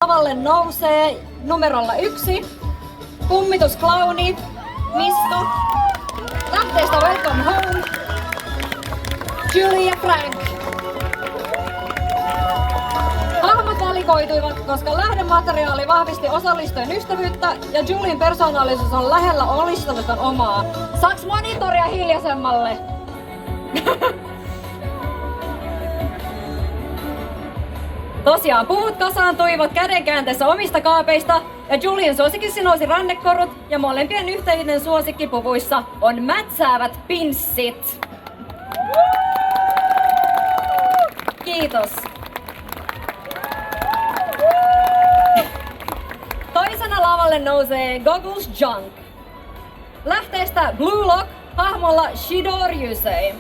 Lavalle nousee numerolla 1 kummitusklauni Misto. Lähteestä Welcome Home Julie ja Frank. Hahmot valikoituivat, koska lähdemateriaali vahvisti osallistujien ystävyyttä ja Julien persoonallisuus on lähellä osallistujan omaa. Saaks monitoria hiljaisemmalle? Tosiaan puvut kasaantuivat kädenkäänteessä omista kaapeista ja Julien suosikiksi nousi rannekorut ja molempien yhteinen suosikki puvuissa on mätsäävät pinssit. Kiitos. Toisena lavalle nousee Goggles Junk. Lähteestä Blue Lock hahmolla Shido Ryusei.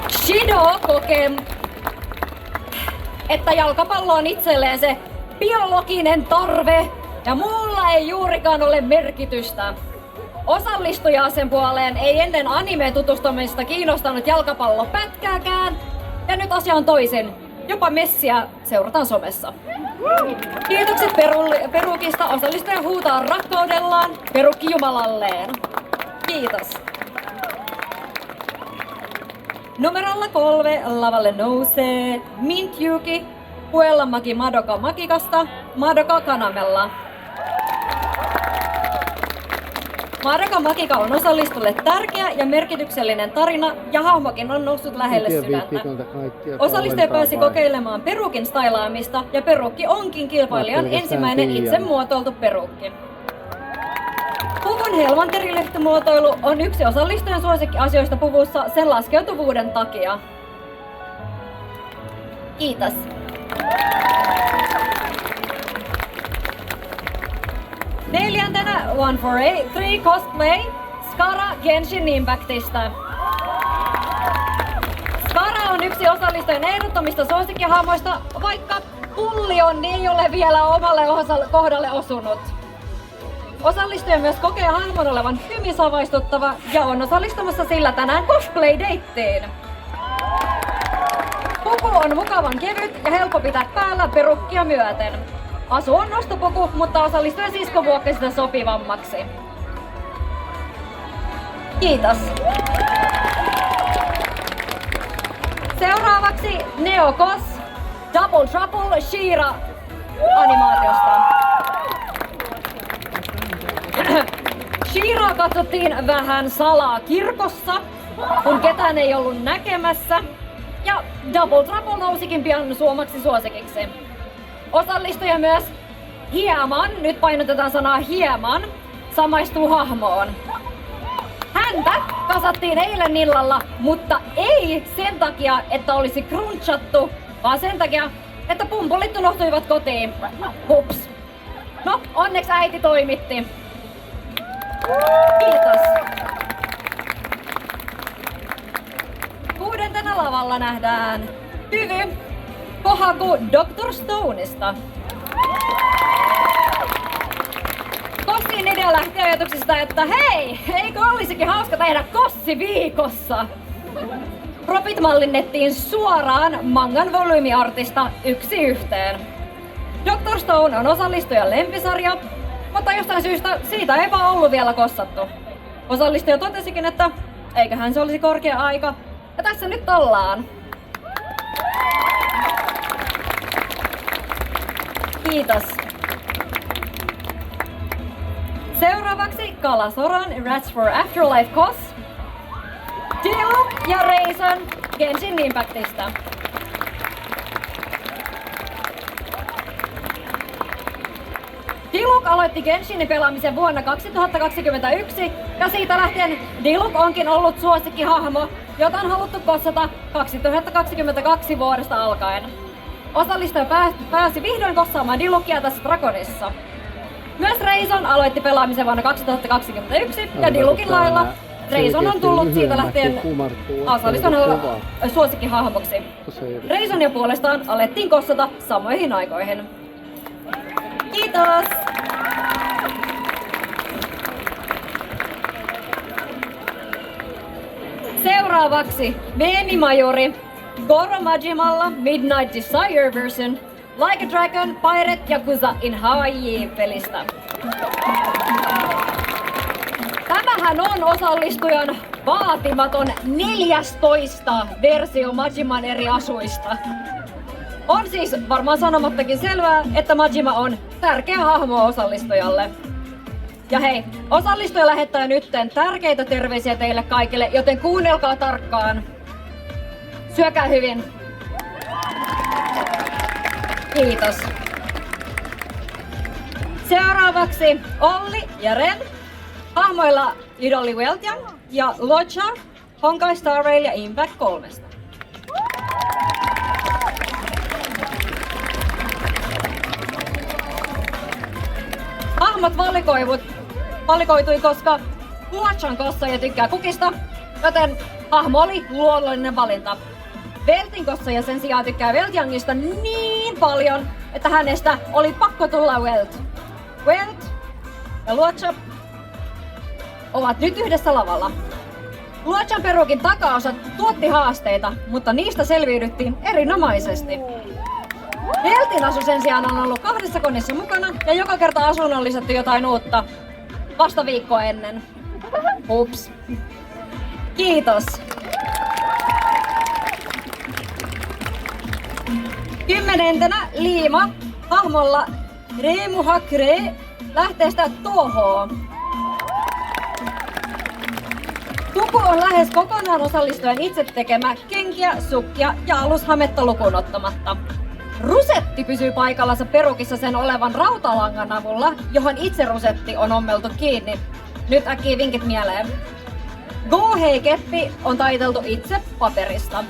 Shido kokee, että jalkapallo on itselleen se biologinen tarve ja muulla ei juurikaan ole merkitystä. Osallistujaa sen puoleen ei ennen animeen tutustumista kiinnostanut jalkapallo pätkääkään ja nyt asia on toisin. Jopa Messiä seurataan somessa. Kiitokset perukista, osallistuja huutaa rakkaudellaan perukki jumalalleen. Kiitos. Numerolla 3 lavalle nousee Mint Yuki, Puella Maki Madoka Makikasta, Madoka Kanamella. Madoka Makika on osallistulle tärkeä ja merkityksellinen tarina ja hahmokin on noussut lähelle sydäntä. Osallistuja pääsi kokeilemaan perukin stylaamista ja perukki onkin kilpailijan ensimmäinen itse muotoiltu perukki. Puvun helmanterilehtimuotoilu on yksi osallistujan suosikkiasioista puvussa sen laskeutuvuuden takia. Kiitos. Neljäntenä 143 Cosplay Skara Genshin Impactista. Skara on yksi osallistujan ehdottomista suosikkihahmoista, vaikka pullionni ei ole vielä omalle kohdalle osunut. Osallistuja myös kokee hahmon olevan hyvin savaistuttava ja on osallistumassa sillä tänään cosplay-deittiin. Puku on mukavan kevyt ja helppo pitää päällä perukkia myöten. Asu on nostopuku, mutta osallistuja sisko vuokki sitä sopivammaksi. Kiitos. Seuraavaksi Neokos Double Trouble She-Ra animaatiosta. She-Ra katsottiin vähän salaa kirkossa, kun ketään ei ollut näkemässä. Ja Double Trouble nousikin pian suomaksi suosikiksi. Osallistuja myös hieman, nyt painotetaan sanaa hieman, samaistuu hahmoon. Häntä kasattiin eilen illalla, mutta ei sen takia, että olisi crunchattu, vaan sen takia, että pumpulit unohtuivat kotiin. Hups. No, onneksi äiti toimitti. Kiitos. Kuudentena lavalla nähdään Hyvy Kohaku Dr. Stoneista. Kossin idea lähti ajatuksesta, että hei, eikö olisikin hauska tehdä kossi viikossa? Propit mallinnettiin suoraan mangan volyymiartista 1:1. Dr. Stone on osallistujan lempisarja, mutta jostain syystä siitä ei vaan ollut vielä kossattu. Osallistuja totesikin, että eiköhän se olisi korkea aika, ja tässä nyt ollaan. Kiitos. Seuraavaksi Kalasoran Rats for Afterlife Cos, Diluc ja Reison Genshin Impactista. Diluc aloitti Genshinin pelaamisen vuonna 2021 ja siitä lähtien Diluc onkin ollut suosikkihahmo, jota on haluttu kossata 2022 vuodesta alkaen. Osallistuja pääsi vihdoin kossaamaan Dilucia tässä Dragonissa. Myös Reison aloitti pelaamisen vuonna 2021 ja Dilucin lailla Reison on tullut siitä lähtien osallistujan suosikkihahmoksi. Reisonia puolestaan alettiin kossata samoihin aikoihin. Kiitos! Seuraavaksi Meemi Majori Goro Majimalla Midnight Desire version Like a Dragon Pirate Yakuza in Hawaii-pelistä. Tämähän on osallistujan vaatimaton 14 versio Majiman eri asuista. On siis varmaan sanomattakin selvää, että Majima on tärkeä hahmo osallistujalle. Ja hei, osallistuja lähettää nytten tärkeitä terveisiä teille kaikille, joten kuunnelkaa tarkkaan. Syökää hyvin. Kiitos. Seuraavaksi Olli ja Ren hahmoilla Idoli Weltian ja Locha Honkai Star Rail ja Impact 3. Hahmot valikoitui, koska Lochan kossaaja tykkää kukista, joten hahmo oli luonnollinen valinta. Veltin kossaaja sen sijaan tykkää Weltiangista niin paljon, että hänestä oli pakko tulla Welt. Welt ja Locha ovat nyt yhdessä lavalla. Luochan perukin takaosa tuotti haasteita, mutta niistä selviydyttiin erinomaisesti. Veltin asu sen sijaan on ollut 2 koneessa mukana ja joka kerta asuun on lisätty jotain uutta vasta viikkoa ennen. Ups. Kiitos. 10. Liima hahmolla Reemu Hakre lähteestä Toho. Puku on lähes kokonaan osallistujan itse tekemä kenkiä, sukkia ja alushametta lukuun ottamatta. Rusetti pysyy paikallansa perukissa sen olevan rautalangan avulla, johon itse rusetti on ommeltu kiinni. Nyt äkkiä vinkit mieleen. Go-hei-keppi on taiteltu itse paperista.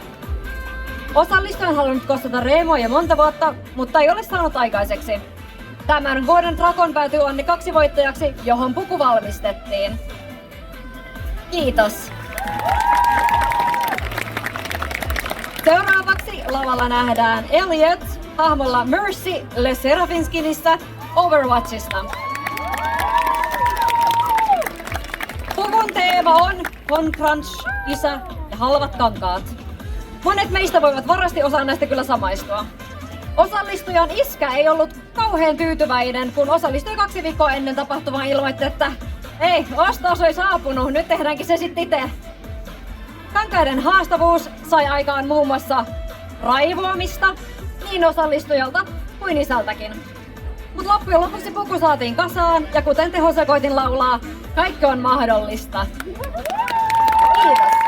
Osallistuja on halunnut kostata Reemoa jo monta vuotta, mutta ei ole saanut aikaiseksi. Tämän vuoden Dragon päätyi onni 2 voittajaksi, johon puku valmistettiin. Kiitos! Seuraavaksi lavalla nähdään Elliot hahmolla Mercy Le Serafin skinissä Overwatchista. Puvun teema on crunch, isä ja halvat kankaat. Monet meistä voivat varmasti osaa näistä kyllä samaistua. Osallistujan iskä ei ollut kauhean tyytyväinen, kun osallistui 2 viikkoa ennen tapahtumaa ilmoitti, että ei, ostaus oli saapunut, nyt tehdäänkin se sitten itse. Kankaiden haastavuus sai aikaan muun muassa raivoamista niin osallistujalta kuin isältäkin. Mut loppujen lopuksi puku saatiin kasaan ja kuten tehosekoitin laulaa, kaikki on mahdollista. Kiitos!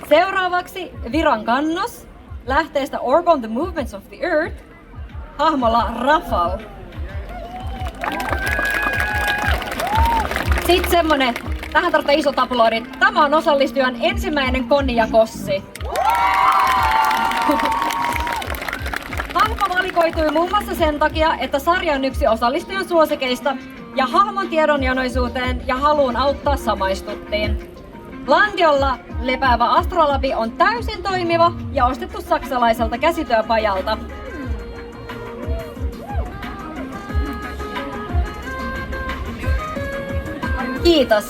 Seuraavaksi Viran kannos lähteestä Orb on the Movements of the Earth hahmolla Rafal. Sitten semmonen, tähän tarvitaan iso aplodit. Tämä on osallistujan ensimmäinen konni ja kossi. Hahmo valikoitui muun muassa sen takia, että sarja on yksi osallistujan suosikeista ja hahmon tiedonjanoisuuteen ja haluun auttaa samaistuttiin. Landiolla lepäävä astrolabi on täysin toimiva ja ostettu saksalaiselta käsityöpajalta. Kiitos!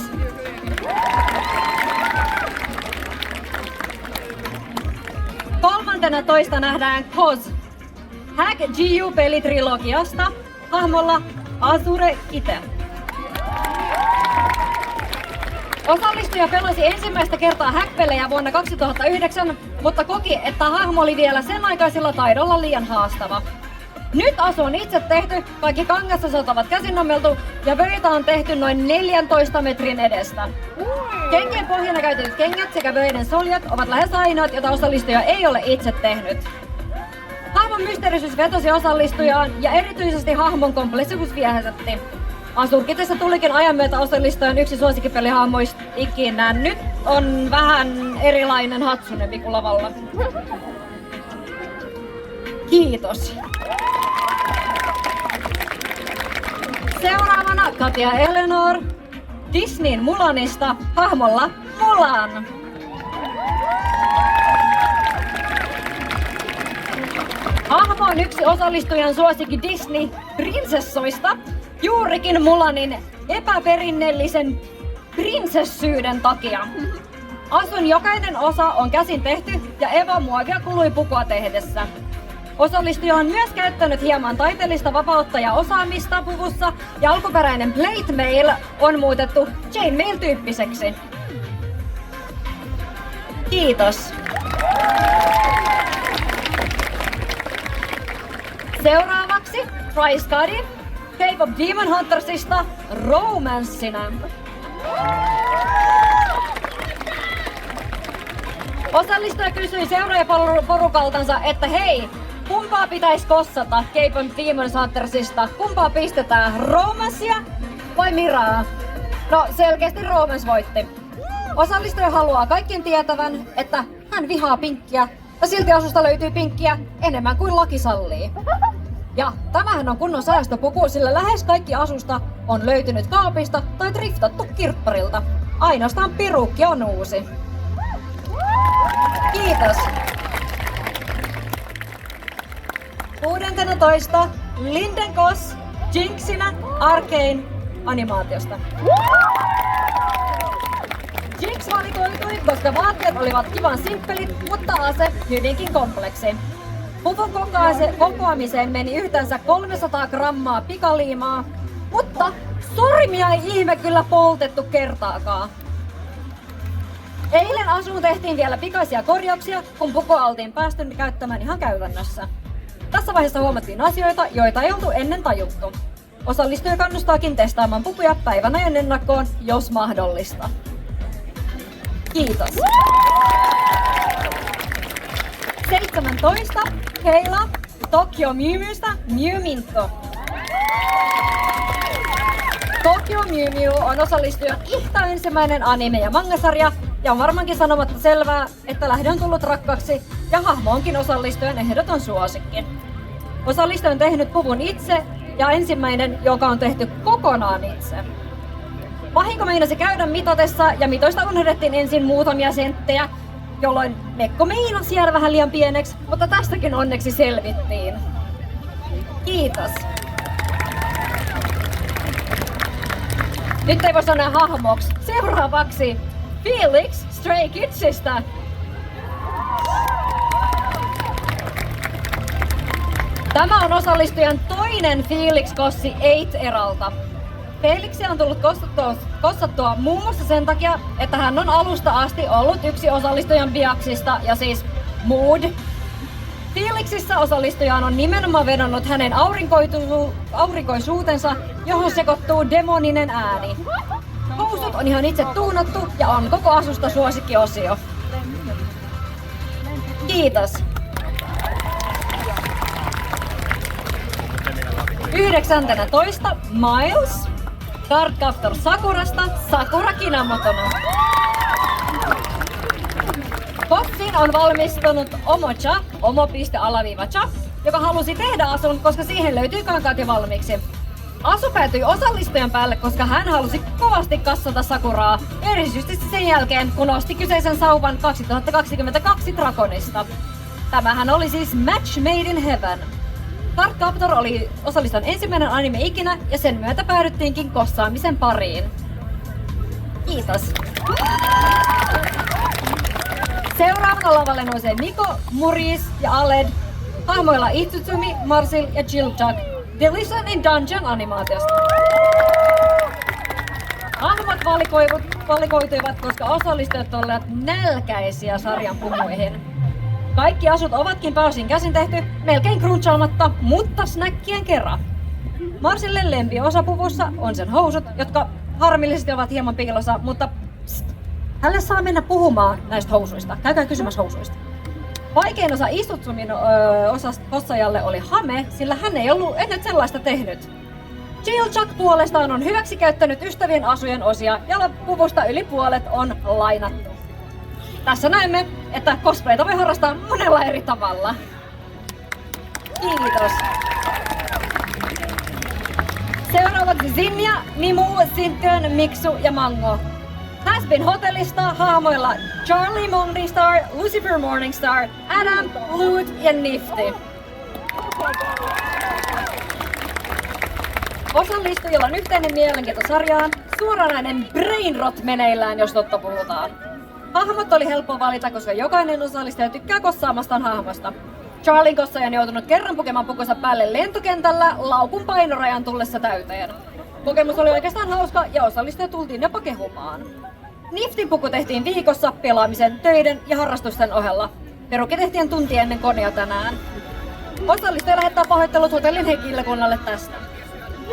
Kolmantena toista nähdään Koz Hack GU-pelitrilogiasta hahmolla Azure Ite. Osallistuja pelasi ensimmäistä kertaa Hack-pelejä vuonna 2009, mutta koki, että hahmo oli vielä sen aikaisilla taidolla liian haastava. Nyt asu on itse tehty, kaikki kangasosat ovat käsinommeltu ja vöitä on tehty noin 14 metrin edestä. Kenkien pohjana käytetyt kengät sekä vöiden soljat ovat lähes ainoat, jota osallistuja ei ole itse tehnyt. Hahmon mysteerisyys vetosi osallistujaan ja erityisesti hahmon kompleksisuus viehätytti. Asurkitessa tulikin ajan myötä osallistujan yksi suosikkipelihahmoista ikinä. Nyt on vähän erilainen Hatsune Miku lavalla. Kiitos. Seuraavana Katja Eleanor Disneyn Mulanista hahmolla Mulan. Hahmo on yksi osallistujan suosikki Disney-prinsessoista juurikin Mulanin epäperinnellisen prinsessyyden takia. Asun jokainen osa on käsin tehty ja Eva-muovia kului pukua tehdessä. Osallistuja on myös käyttänyt hieman taiteellista vapautta ja osaamista puvussa ja alkuperäinen plate mail on muutettu chainmail-tyyppiseksi. Kiitos! Seuraavaksi Price Cuddy Cape of Demon Huntersista Romancina. Osallistuja kysyi seuraajaporukaltansa, että hei, kumpaa pitäisi kossata Cape of Demon Huntersista? Kumpaa pistetään, Romancea vai Miraa? No selkeästi Romance voitti. Osallistuja haluaa kaikkien tietävän, että hän vihaa pinkkiä ja silti asusta löytyy pinkkiä enemmän kuin laki sallii. Ja tämähän on kunnon säästöpuku, sillä lähes kaikki asusta on löytynyt kaapista tai driftattu kirpparilta. Ainoastaan pirukki on uusi. Kiitos! 16. Linden Koss Jinxinä Arcane animaatiosta. Jinx valikoitui, koska vaatteet olivat kivan simppelit, mutta ase hyvinkin kompleksi. Puvun kokoamiseen meni yhteensä 300 grammaa pikaliimaa, mutta sormia ei ihme kyllä poltettu kertaakaan. Eilen asuun tehtiin vielä pikaisia korjauksia, kun pukua oltiin päästy käyttämään ihan käytännössä. Tässä vaiheessa huomattiin asioita, joita ei oltu ennen tajuttu. Osallistuja kannustaakin testaamaan pukuja päivän ajan ennakkoon, jos mahdollista. Kiitos! 17. Keila Tokyo Mew Mewstä Mew Minto. Tokyo Mew Mew on osallistujan ihta ensimmäinen anime- ja mangasarja, ja on varmaankin sanomatta selvää, että lähde on tullut rakkaaksi ja hahmo onkin osallistujan ehdoton suosikki. Osallistuja on tehnyt puvun itse ja ensimmäinen, joka on tehty kokonaan itse. Vahinko meinasi käydä mitatessa ja mitoista unohdettiin ensin muutamia senttejä, jolloin mekko meinasi jäädä vähän liian pieneksi, mutta tästäkin onneksi selvittiin. Kiitos! Nyt ei voi sanoa hahmoksi. Seuraavaksi Felix Stray Kidsista. Tämä on osallistujan toinen Felix-kossi 8-eralta. Felixia on tullut kossattua muun muassa sen takia, että hän on alusta asti ollut yksi osallistujan biaksista ja siis mood. Felixissa osallistujaan on nimenomaan vedonnut hänen aurinkoisuutensa, johon sekoittuu demoninen ääni. Housut on ihan itse tuunattu ja on koko asusta suosikkiosio. Kiitos! 19. Miles Cardcaptor Sakurasta Sakura Kinamotono. Kossin on valmistunut Omo-cha, omo.cha, joka halusi tehdä asun, koska siihen löytyy kankaat jo valmiiksi. Asu päätyi osallistujan päälle, koska hän halusi kovasti kassata Sakuraa, erityisesti sen jälkeen, kun osti kyseisen sauvan 2022 Dragonista. Tämähän oli siis Match Made in Heaven. Cardcaptor oli osallistujan ensimmäinen anime ikinä ja sen myötä päädyttiinkin kossaamisen pariin. Kiitos! Seuraavana lavalle nousee Miko, Muris ja Aled hahmoilla Itsutsumi, Marsil ja Chilljak Delition in Dungeon animaatiosta. Hahmot valikoituivat, koska osallistujat olivat nälkäisiä sarjan pumuihin. Kaikki asut ovatkin pääosin käsin tehty, melkein crunchaamatta, mutta snäkkien kerran. Marsille lempiosa puvussa on sen housut, jotka harmillisesti ovat hieman piilossa, mutta hänelle saa mennä puhumaan näistä housuista. Käykää kysymässä housuista. Vaikein osa Istutsumin osaajalle oli hame, sillä hän ei ollut ennen sellaista tehnyt. Chilljak puolestaan on hyväksikäyttänyt ystävien asujen osia ja puvusta yli puolet on lainattu. Tässä näemme, että cosplayta voi harrastaa monella eri tavalla. Kiitos! Seuraavaksi Zinja, Nimu, Sintiön, Miksu ja Mango. Hazbin Hotellista hahmoilla Charlie Morningstar, Lucifer Morningstar, Adam, Loot ja Nifty. Osallistujilla on yhteinen mielenkiinto sarjaan, suoranainen brain rot meneillään, jos totta puhutaan. Hahmot oli helppo valita, koska jokainen osallistuja tykkää kossaamastaan hahmosta. Charlien kossaaja on joutunut kerran pukemaan pukunsa päälle lentokentällä laukun painorajan tullessa täyteen. Kokemus oli oikeastaan hauska ja osallistuja tultiin jopa kehumaan. Niftin puku tehtiin viikossa pelaamisen, töiden ja harrastusten ohella. Perukki tehtiin tunti ennen konea tänään. Osallistuja lähettää pahoittelut hotellin henkilökunnalle tästä.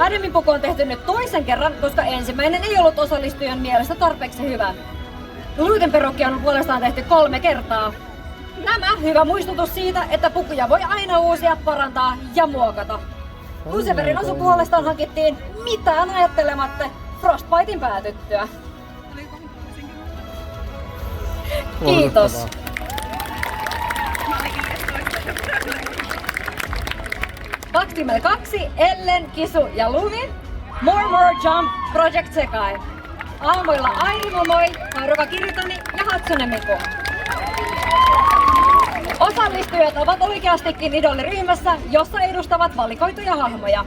Adamin puku on tehty nyt toisen kerran, koska ensimmäinen ei ollut osallistujan mielestä tarpeeksi hyvä. Luiten perukki on puolestaan tehty 3 kertaa. Nämä hyvä muistutus siitä, että pukuja voi aina uusia, parantaa ja muokata. Luciferin asu puolestaan hankittiin mitään ajattelematta Frostbitein päätyttyä. Kiitos. 22 Ellen, Kisu ja Lumi. More Jump Project Sekai. Aamuilla Airi Momoi, Haruka Kiritani ja Hatsune Miku. Osallistujat ovat oikeastikin idoliryhmässä, jossa edustavat valikoituja hahmoja.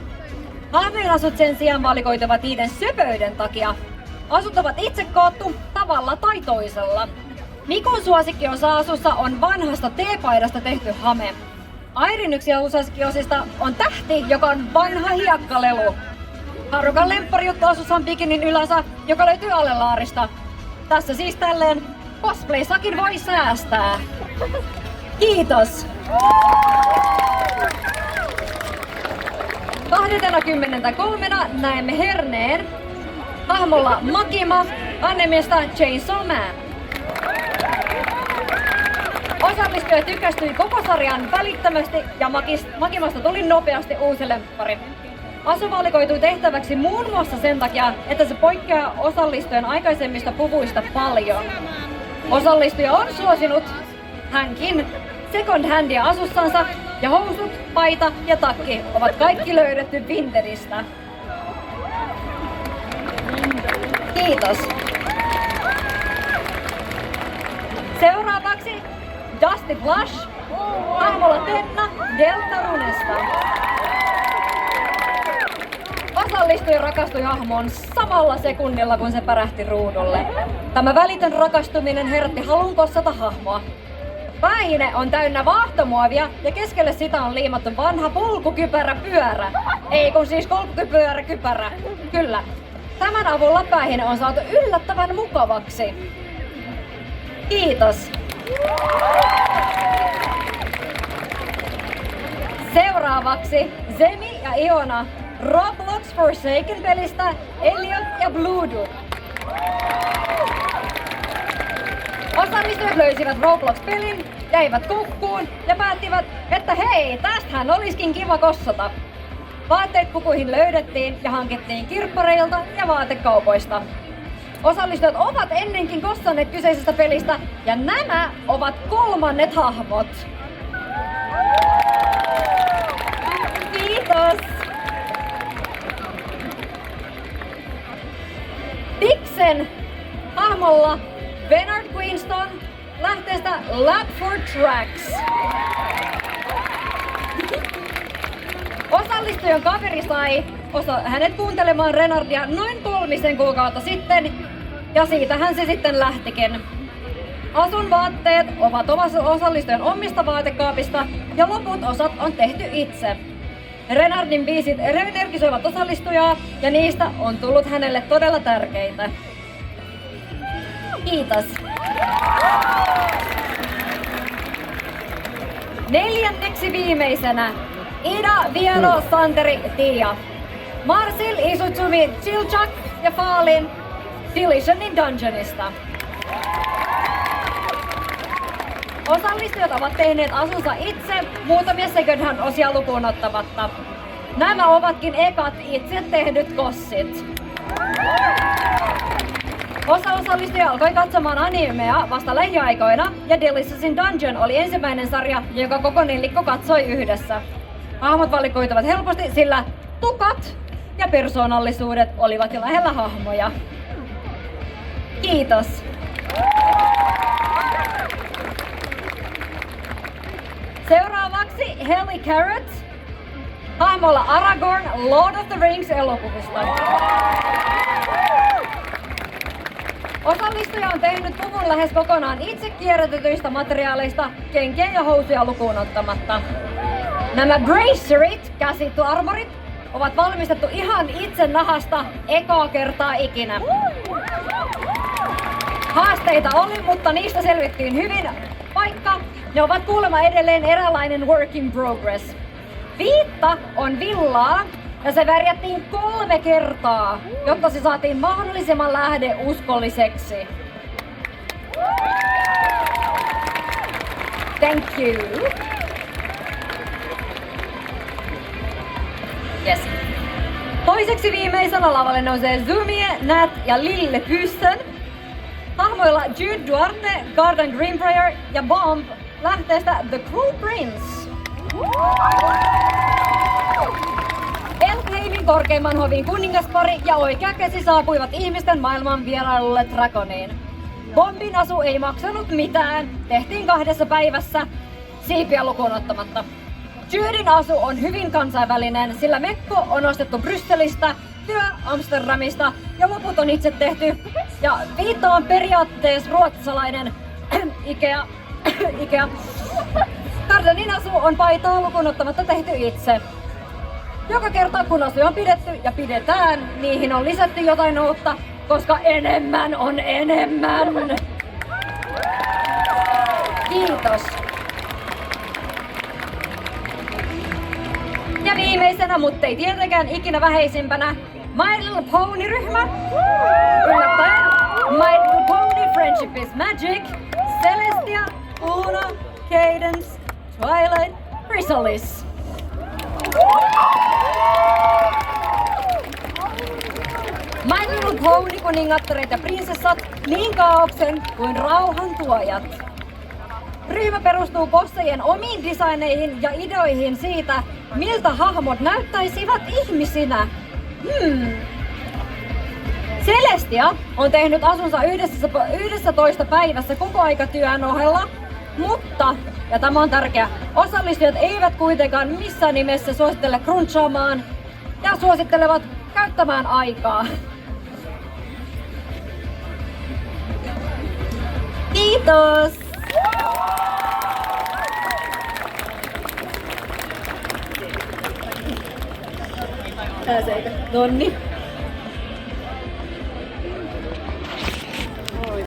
Hahmojen asut sen sijaan valikoituvat niiden söpöyden takia. Asut ovat itse koottu tavalla tai toisella. Mikun suosikkiosa asussa on vanhasta teepaidasta tehty hame. Airin yksi suosikkiosista on tähti, joka on vanha hiekkalelu. Harukan lempparijuttu asussa on bikinin ylänsä, joka löytyy alelaarista. Tässä siis tälleen cosplaysakin voi säästää. Kiitos! 23. näemme Herneen hahmolla Makima animesta Chainsaw Man. Osallistuja tykästyi koko sarjan välittömästi ja Makimasta tuli nopeasti uusi lemppari. Asu valikoitui tehtäväksi muun muassa sen takia, että se poikkeaa osallistujan aikaisemmista puvuista paljon. Osallistuja on suosinut hänkin second handia asussansa ja housut, paita ja takki ovat kaikki löydetty Vinteristä. Kiitos! Seuraavaksi Dusty Blush, hahmolla Tenna Deltarunesta. Osallistuja rakastui hahmoon samalla sekunnilla, kun se pärähti ruudulle. Tämä välitön rakastuminen herätti halun kossata hahmoa. Päähine on täynnä vaahtomuovia ja keskelle sitä on liimattu vanha polkukypäräpyörä. Ei kun siis polkukypärä. Kyllä. Tämän avulla päähine on saatu yllättävän mukavaksi. Kiitos. Seuraavaksi Zemi ja Iona Roblox Forsaken-pelistä Elliot ja Bluedu. Osallistujat löysivät Roblox-pelin, jäivät kukkuun ja päättivät, että hei, tästähän olisikin kiva kossata. Vaatteet pukuihin löydettiin ja hankittiin kirppareilta ja vaatekaupoista. Osallistujat ovat ennenkin kossanneet kyseisestä pelistä ja nämä ovat kolmannet hahmot. Kiitos! Dixen hahmolla Bernard Queenston lähteestä Lab for Tracks. Osallistujan kaveri sai hänet kuuntelemaan Renardia noin 3 kuukautta sitten ja siitähän se sitten lähtikin. Asun vaatteet ovat osallistujan omista vaatekaapista ja loput osat on tehty itse. Renardin biisit energisoivat osallistujaa ja niistä on tullut hänelle todella tärkeitä. Kiitos! 4. viimeisenä Ida, Viano, Santeri, Tia. Marsil, Isutsumi, Chilchak ja Falin Dilitionin Dungeonista. Osallistujat ovat tehneet asunsa itse muutamia second hand osia lukuun ottamatta. Nämä ovatkin ekat itse tehdyt kossit. Osa osallistujia alkoi katsomaan animea vasta lähiaikoina ja Delicious'in Dungeon oli ensimmäinen sarja, jonka koko nelikko katsoi yhdessä. Hahmot valikoituvat helposti, sillä tukat ja persoonallisuudet olivat jo lähellä hahmoja. Kiitos! Seuraavaksi Helly Carrot, hahmolla Aragorn Lord of the Rings -elokuvista. Osallistuja on tehnyt puvun lähes kokonaan itse kierrätetyistä materiaaleista, kenkiä ja housuja lukuun ottamatta. Nämä bracerit, käsiarmorit, ovat valmistettu ihan itse nahasta ekaa kertaa ikinä. Haasteita oli, mutta niistä selvittiin hyvin, vaikka ne ovat kuulemma edelleen eräänlainen work in progress. Viitta on villaa ja se värjättiin 3 kertaa, jotta se saatiin mahdollisimman lähdeuskolliseksi. Thank you. Yes. Toiseksi viimeisenä lavalle nousee Zumie, Nat ja Lille Pyssen. Hahmoilla Jude Duarte, Garden Greenbrier ja Bomb lähteestä The Cruel Prince. Elfheimin korkeimman hovin kuningaspari ja oikea käsi saapuivat ihmisten maailman vierailulle Dragoniin. Bombin asu ei maksanut mitään, tehtiin 2 päivässä, siipiä lukuun ottamatta. Judin asu on hyvin kansainvälinen, sillä mekko on ostettu Brysselistä, työ Amsterdamista ja loput on itse tehty. Ja Viitta on periaatteessa ruotsalainen Ikea. Gardenin asu on paitaa lukuun ottamatta tehty itse. Joka kerta kun asuja on pidetty ja pidetään, niihin on lisätty jotain uutta, koska enemmän on enemmän. Kiitos. Ja viimeisenä, mutta ei tietenkään ikinä vähäisimpänä, My Little Pony-ryhmä. Yllättäen, My Little Pony Friendship is Magic, Celestia, Luna, Cadence, Twilight, Chrysalis. My Little Pony kuningattaret ja prinsessat, niin kaaoksen kuin rauhan tuojat. Ryhmä perustuu bossajien omiin designeihin ja ideoihin siitä, miltä hahmot näyttäisivät ihmisinä. Celestia on tehnyt asunsa 11 päivässä kokoaikatyön ohella, mutta, ja tämä on tärkeä, osallistujat eivät kuitenkaan missään nimessä suosittele crunchaamaan ja suosittelevat käyttämään aikaa. Kiitos! Pääseekö? Nonni.